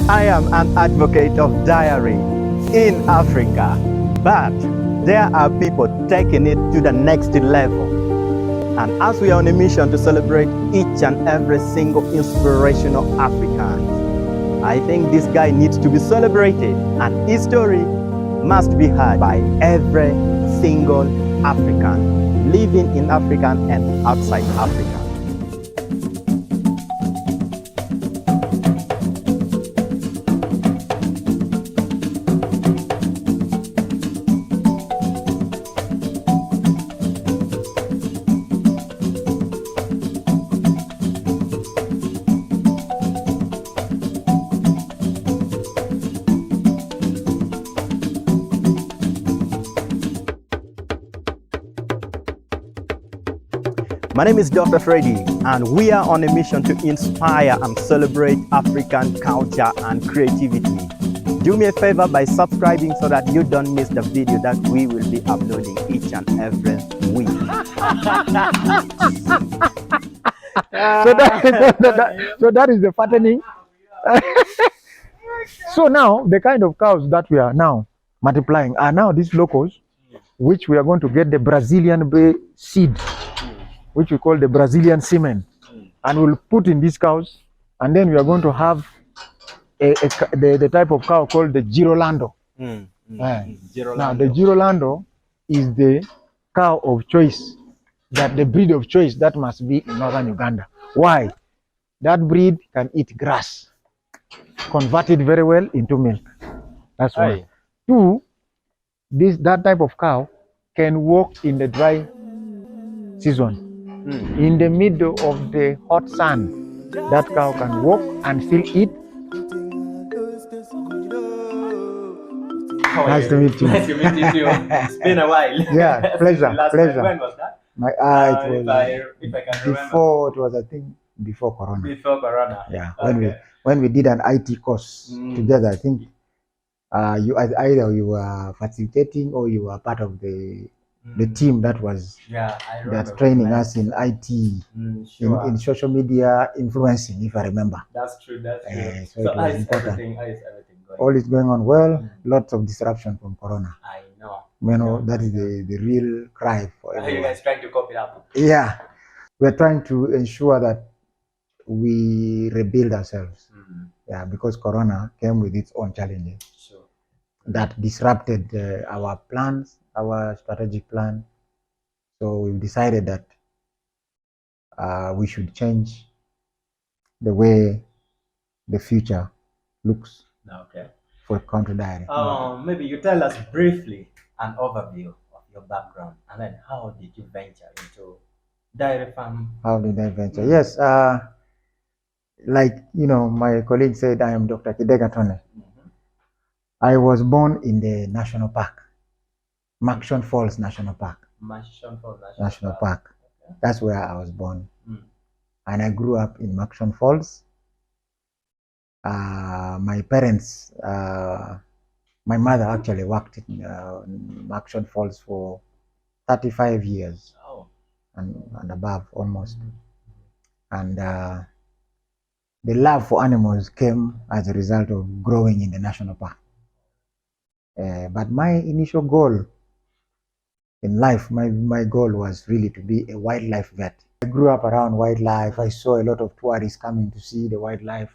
I am an advocate of dairy in Africa, but there are people taking it to the next level. And as we are on a mission to celebrate each and every single inspirational African, I think this guy needs to be celebrated, and his story must be heard by every single African living in Africa and outside Africa. My name is Dr. Freddie, and we are on a mission to inspire and celebrate African culture and creativity. Do me a favor by subscribing so that you don't miss the video that we will be uploading each and every week. So that is the fattening. So now the kind of cows that we are now multiplying are now these locals, which we are going to get the Brazilian seed, which we call the Brazilian semen, and we'll put in these cows, and then we are going to have the type of cow called the Girolando. Girolando. Now the Girolando is the cow of choice, that the breed of choice that must be in northern Uganda. Why? That breed can eat grass, convert it very well into milk. That's one. Two, that type of cow can walk in the dry season. In the middle of the hot sun, that cow can walk and still eat. Nice to meet you. Nice to meet you too. It's been a while. Yeah, pleasure, pleasure. When was that? It was if I can before. It was, I think, before Corona. Before Corona. Yeah, when we did an IT course together, I think either you were facilitating or you were part of the team that was that's training us in IT, in social media influencing, if I remember. That's true. That's true. So it was important. Everything going? All is going on well. Lots of disruption from Corona. I know. You know, that is the real cry for everyone. Are you guys trying to copy it up? Yeah, we're trying to ensure that we rebuild ourselves. Yeah, because Corona came with its own challenges. Sure. That disrupted our plans, our strategic plan. So we've decided that we should change the way the future looks. Okay. For Country Dairy. Maybe you tell us briefly an overview of your background, and then how did you venture into dairy farm? How did I venture? Yes, like my colleague said, I am Dr. Kidega Tone. I was born in the national park, Murchison Falls National Park. Murchison Falls National Park. Okay. That's where I was born, and I grew up in Murchison Falls. My parents, my mother actually worked in Murchison Falls for 35 years and above almost. And the love for animals came as a result of growing in the national park. But my initial goal in life, my goal was really to be a wildlife vet. I grew up around wildlife. I saw a lot of tourists coming to see the wildlife.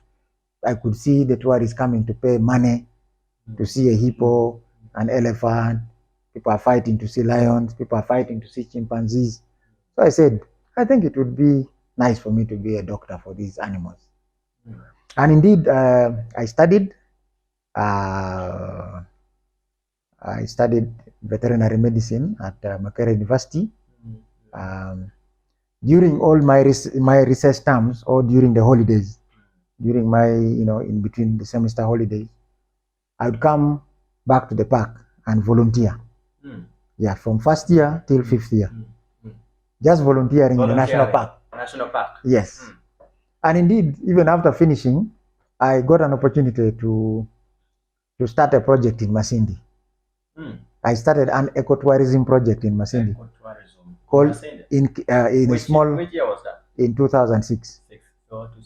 I could see the tourists coming to pay money to see a hippo, an elephant. People are fighting to see lions. People are fighting to see chimpanzees. So I said, I think it would be nice for me to be a doctor for these animals. And indeed, I studied veterinary medicine at Makerere University. During all my research terms, or during the holidays, during my, in between the semester holidays, I would come back to the park and volunteer. Yeah, from first year till fifth year. Just volunteering in the national park. National park. Yes. And indeed, even after finishing, I got an opportunity to start a project in Masindi. I started an ecotourism project in Masindi. Called in a small. Which year was that? In 2006.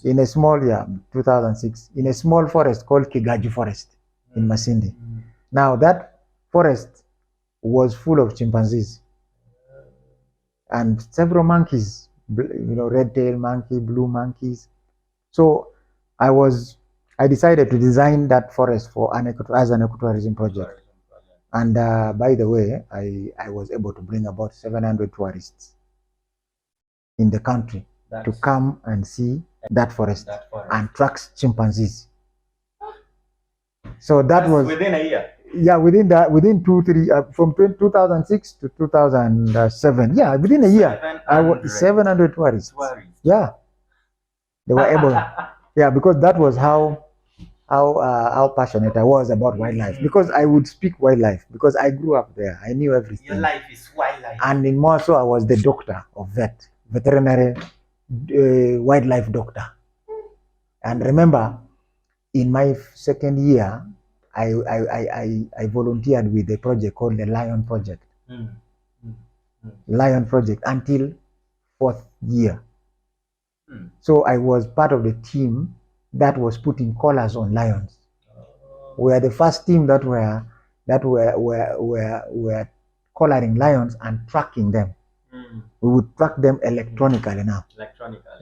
in a small, 2006, in a small forest called Kigaju Forest in Masindi. Now that forest was full of chimpanzees and several monkeys, red-tailed monkey, blue monkeys. So I decided to design that forest as an ecotourism project. And by the way, I was able to bring about 700 tourists in the country to come and see that forest and track chimpanzees. So that was within a year. Yeah, within 2-3 from 2006 to 2007. Yeah, within a year, 700 tourists. Yeah, they were able. Yeah, because that was how passionate I was about wildlife. Because I would speak wildlife because I grew up there. I knew everything. Your life is wildlife. And in more so, I was the doctor of veterinary wildlife doctor. And remember, in my second year, I volunteered with a project called the Lion Project. Lion Project until 4th year. So I was part of the team that was putting collars on lions. We were the first team that were collaring lions and tracking them. We would track them electronically now.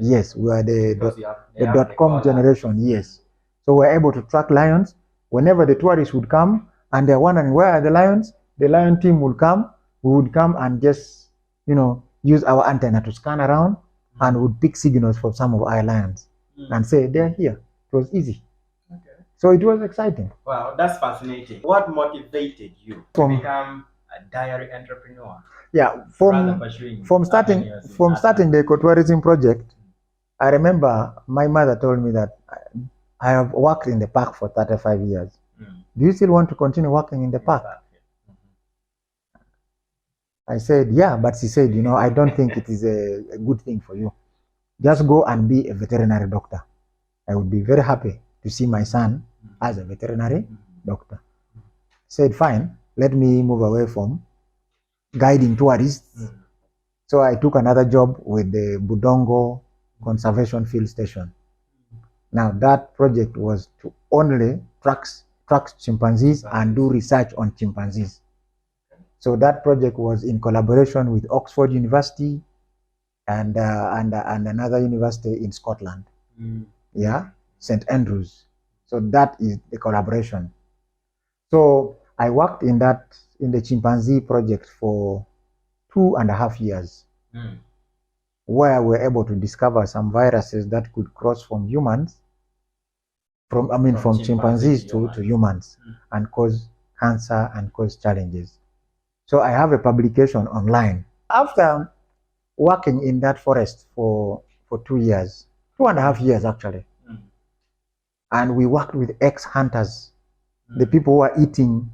Yes, we were the .com generation. Yes. So we're able to track lions. Whenever the tourists would come and they're wondering where are the lions, the lion team would come. We would come and just, use our antenna to scan around and would pick signals from some of our lions and say they're here. It was easy. Okay. So it was exciting. Wow, that's fascinating. What motivated you to become a dairy entrepreneur? Yeah, from starting the ecotourism project, I remember my mother told me that I have worked in the park for 35 years. Do you still want to continue working in the park? I said, yeah, but she said, I don't think it is a good thing for you. Just go and be a veterinary doctor. I would be very happy to see my son as a veterinary doctor. Said, fine, let me move away from guiding tourists. So I took another job with the Budongo Conservation Field Station. Now that project was to only track chimpanzees and do research on chimpanzees. So that project was in collaboration with Oxford University and another university in Scotland. Yeah, St. Andrews. So that is the collaboration. So I worked in the chimpanzee project for 2.5 years, where we were able to discover some viruses that could cross from humans, from chimpanzees to humans, and cause cancer and cause challenges. So I have a publication online. After working in that forest for 2 years, 2.5 years actually, and we worked with ex-hunters, the people who are eating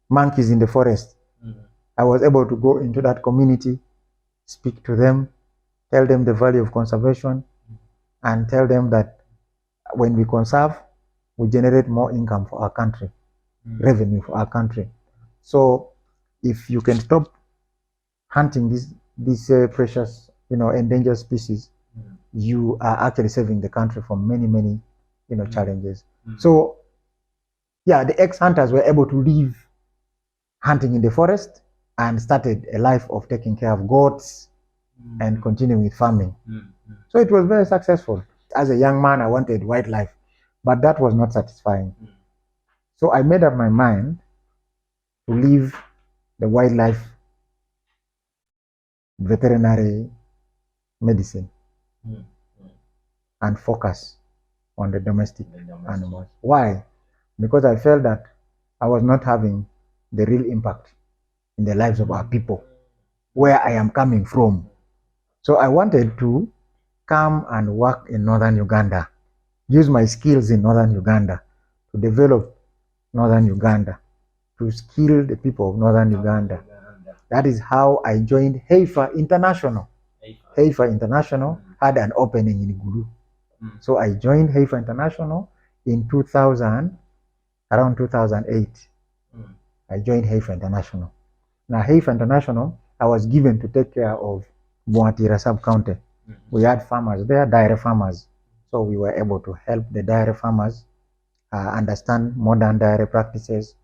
monkeys in the forest. I was able to go into that community, speak to them, tell them the value of conservation, and tell them that when we conserve, we generate more income for our country, revenue for our country. So if you can stop hunting these precious, endangered species, you are actually saving the country from many, challenges. So yeah, the ex-hunters were able to leave hunting in the forest and started a life of taking care of goats and continuing with farming. So it was very successful. As a young man, I wanted wildlife, but that was not satisfying. So I made up my mind to leave the wildlife veterinary medicine and focus on the domestic animals. Why? Because I felt that I was not having the real impact in the lives of our people, where I am coming from. So I wanted to come and work in northern Uganda, use my skills in northern Uganda to develop northern Uganda, to skill the people of northern Uganda. That is how I joined Heifer International. Heifer International had an opening in Gulu. So I joined Heifer International in around 2008. I joined Heifer International. Now Heifer International, I was given to take care of Buatira sub-county. We had farmers there, dairy farmers. So we were able to help the dairy farmers understand modern dairy practices,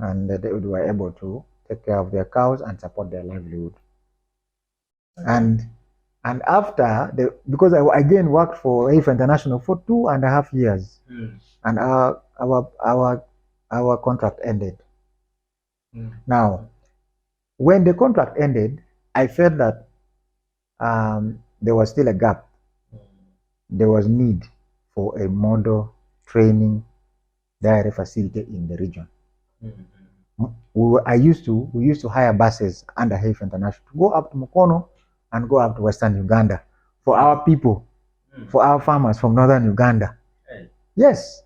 and they were able to take care of their cows and support their livelihood. And after because I again worked for AIF International for 2.5 years, and our contract ended. Now, when the contract ended, I felt that there was still a gap. There was need for a model training dairy facility in the region. We used to hire buses under AIF International to go up to Mukono and go up to Western Uganda for our people, for our farmers from Northern Uganda. Yes,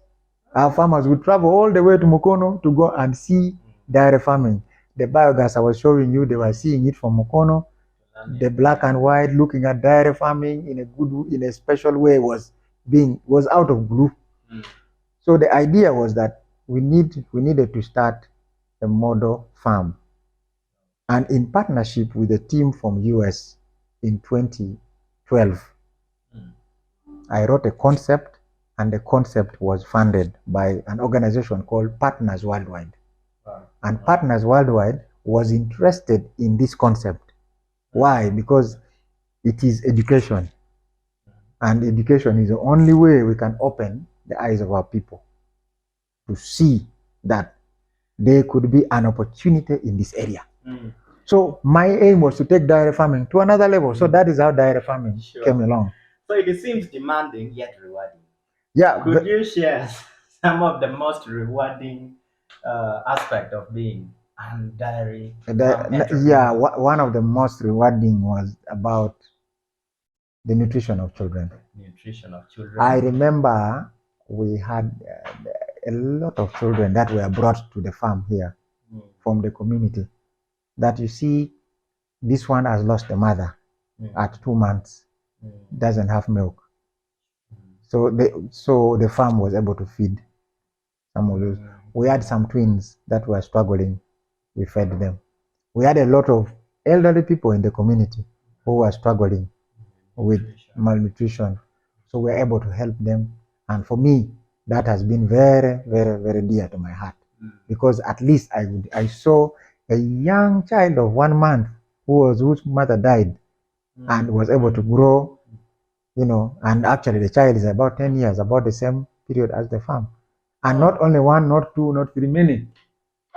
our farmers would travel all the way to Mukono to go and see dairy farming. The biogas I was showing you, they were seeing it from Mukono. The black and white, looking at dairy farming in a special way was out of blue. So the idea was that we needed to start a model farm, and in partnership with a team from US in 2012, I wrote a concept, and the concept was funded by an organization called Partners Worldwide. And Partners Worldwide was interested in this concept. Why? Because it is education, and education is the only way we can open the eyes of our people to see that there could be an opportunity in this area. So my aim was to take dairy farming to another level. So that is how dairy farming came along. So it seems demanding yet rewarding. Yeah. Could you share some of the most rewarding aspect of being a dairy entrepreneur? Yeah, one of the most rewarding was about the nutrition of children. Nutrition of children. I remember we had a lot of children that were brought to the farm here from the community. That you see, this one has lost a mother at 2 months, doesn't have milk. So the farm was able to feed some of those. We had some twins that were struggling. We fed them. We had a lot of elderly people in the community who were struggling with malnutrition. So we were able to help them. And for me, that has been very, very, very dear to my heart. Because at least I saw a young child of 1 month whose mother died and was able to grow, and actually the child is about 10 years, about the same period as the farm. And not only one, not two, not three, many.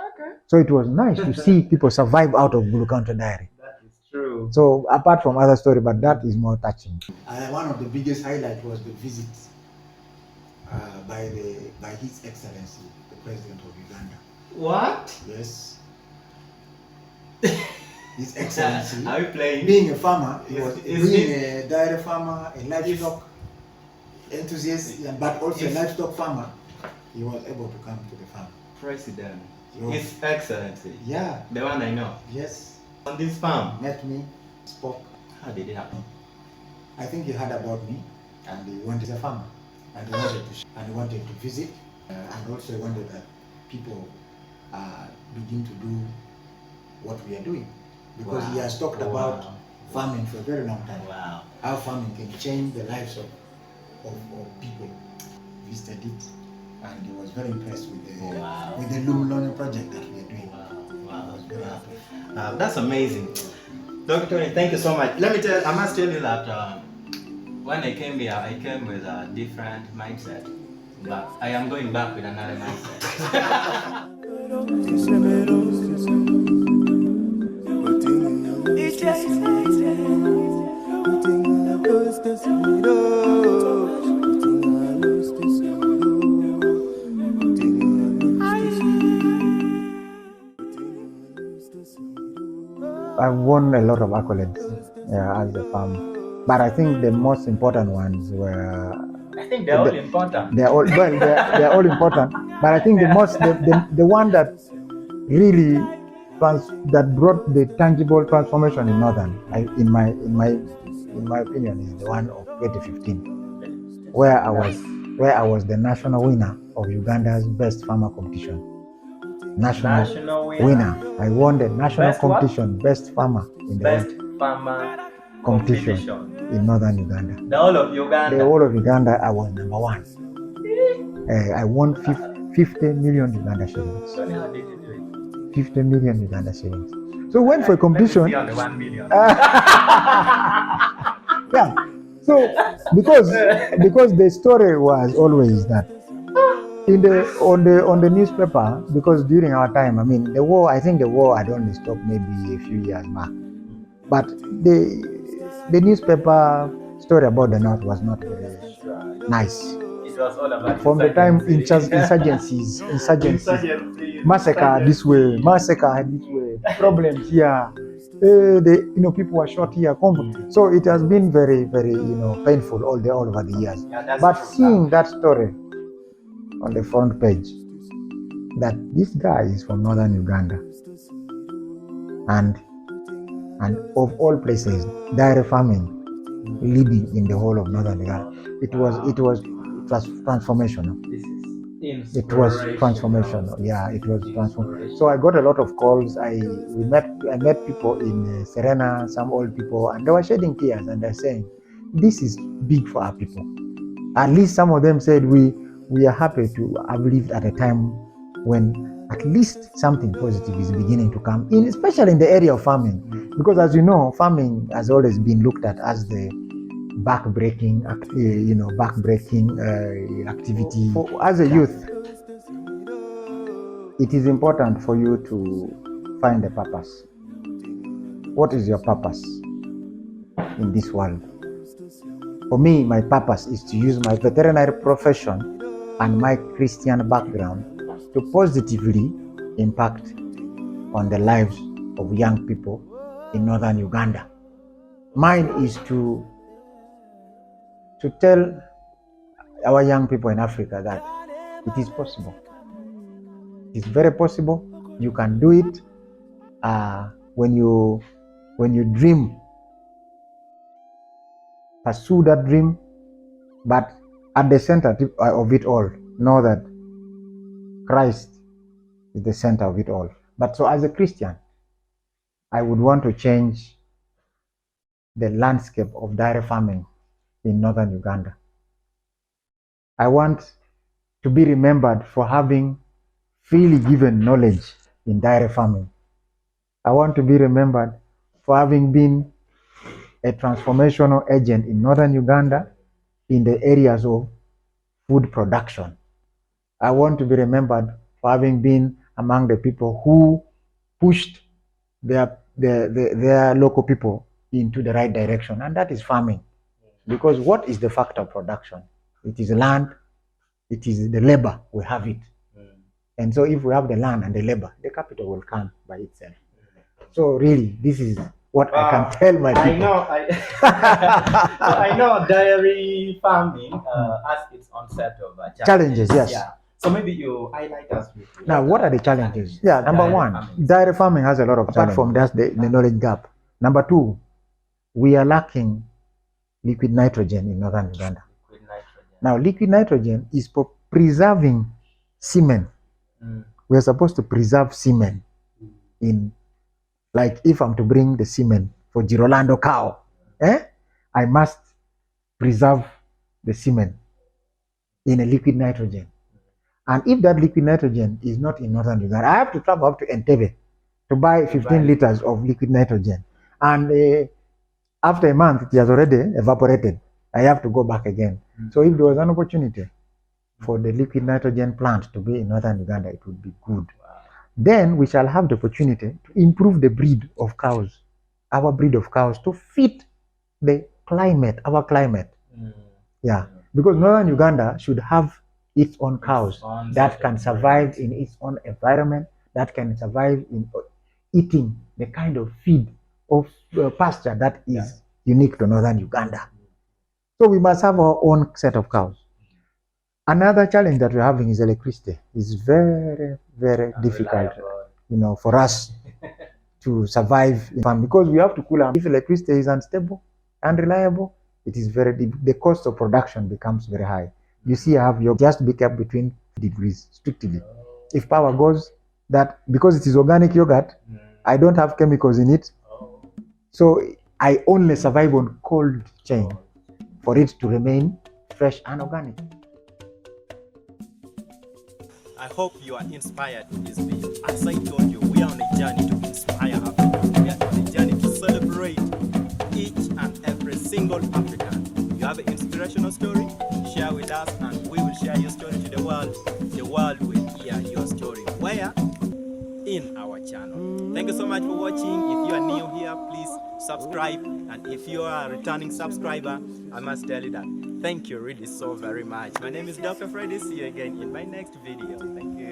Okay. So it was nice to see people survive out of Blue County Dairy. That is true. So apart from other story, but that is more touching. One of the biggest highlights was the visit by His Excellency, the President of Uganda. What? Yes. His Excellency. Are you playing? Being a farmer, being a dairy farmer, a livestock enthusiast, but also a livestock farmer, he was able to come to the farm. President. His Excellency. Yeah. The one I know. Yes. On this farm. Met me, spoke. How did it happen? I think he heard about me, and he wanted a farmer, and he wanted to visit, and also wanted that people begin to do what we are doing, because he has talked about farming for a very long time. Wow. How farming can change the lives of people. Visited it, and he was very impressed with the Loom Learning project that we are doing. Wow. I was very happy. That's amazing. Dr. Tony, thank you so much. I must tell you that when I came here, I came with a different mindset. But I am going back with another mindset. I've won a lot of accolades as a farm, but I think the most important ones were. I think they're all important. They're all important, but I think the one that really that brought the tangible transformation in Northern, in my opinion, is the one of 2015, where I was the national winner of Uganda's best farmer competition. National winner. I won the national competition, best farmer in the best farmer competition in northern Uganda. The whole of Uganda. The whole of Uganda, I was number one. I won 50 million Uganda shillings. So how did you do it? 50 million Uganda shillings. So went for a competition. Let me see on the 1 million. Yeah. So because the story was always that on the newspaper, because during our time, I mean the war had only stopped maybe a few years back. But the newspaper story about the North was not very nice. It was all about from the time insurgencies, massacre this way, problems here. People were shot here. So it has been very, very, painful all over the years. Yeah, but seeing that story on the front page, that this guy is from northern Uganda, and of all places, dairy farming leading in the whole of northern Uganda, it was transformational. It was transformational. Yeah, it was transformational. So I got a lot of calls. I met people in Serena, some old people, and they were shedding tears, and they're saying, "This is big for our people." At least some of them said, "We are happy to have lived at a time when at least something positive is beginning to come in, especially in the area of farming, because as you know, farming has always been looked at as the backbreaking activity. As a youth, it is important for you to find a purpose. What is your purpose in this world? For me, my purpose is to use my veterinary profession and my Christian background to positively impact on the lives of young people in northern Uganda. Mine is to tell our young people in Africa that it is possible. It's very possible. You can do it. When you dream, pursue that dream, but at the center of it all, know that Christ is the center of it all. But so as a Christian, I would want to change the landscape of dairy farming in northern Uganda. I want to be remembered for having freely given knowledge in dairy farming. I want to be remembered for having been a transformational agent in northern Uganda in the areas of food production. I want to be remembered for having been among the people who pushed their local people into the right direction, and that is farming. Because what is the factor of production? It is land, it is the labor, we have it. And so if we have the land and the labor, the capital will come by itself. So really, this is what I can tell my people. I know dairy farming has its own set of challenges. Yes. Yeah. So maybe you highlight us with now, what are the challenges? Yeah, number one, dairy farming has a lot of challenges. Apart from that, the knowledge gap. Number two, we are lacking liquid nitrogen in northern Uganda. Now, liquid nitrogen is for preserving semen. We are supposed to preserve semen in, like if I'm to bring the semen for Girolando cow, I must preserve the semen in a liquid nitrogen. And if that liquid nitrogen is not in northern Uganda, I have to travel up to Entebbe to buy 15 liters of liquid nitrogen. And after a month, it has already evaporated. I have to go back again. So if there was an opportunity for the liquid nitrogen plant to be in northern Uganda, it would be good. Then we shall have the opportunity to improve the breed of cows, our breed of cows, to fit the climate, our climate. Yeah, because northern Uganda should have its own cows that can survive in its own environment, that can survive in eating the kind of feed of pasture that is unique to northern Uganda. So we must have our own set of cows. Another challenge that we're having is electricity. It's very, very difficult, for us to survive in farm, because we have to cool. If electricity is unstable, unreliable, it is the cost of production becomes very high. You see, I have just be kept between degrees strictly. If power goes, that because it is organic yogurt, I don't have chemicals in it. So I only survive on cold chain for it to remain fresh and organic. I hope you are inspired in this video. As I told you, we are on a journey to inspire Africa. We are on a journey to celebrate each and every single African. You have an inspirational story? Share with us and we will share your story to the world. The world will hear your story. Where? In our channel. Thank you so much for watching. If you are new here, please subscribe. And if you are a returning subscriber, I must tell you that thank you really so very much. My name is Dr. Freddie. See you again in my next video. Thank you.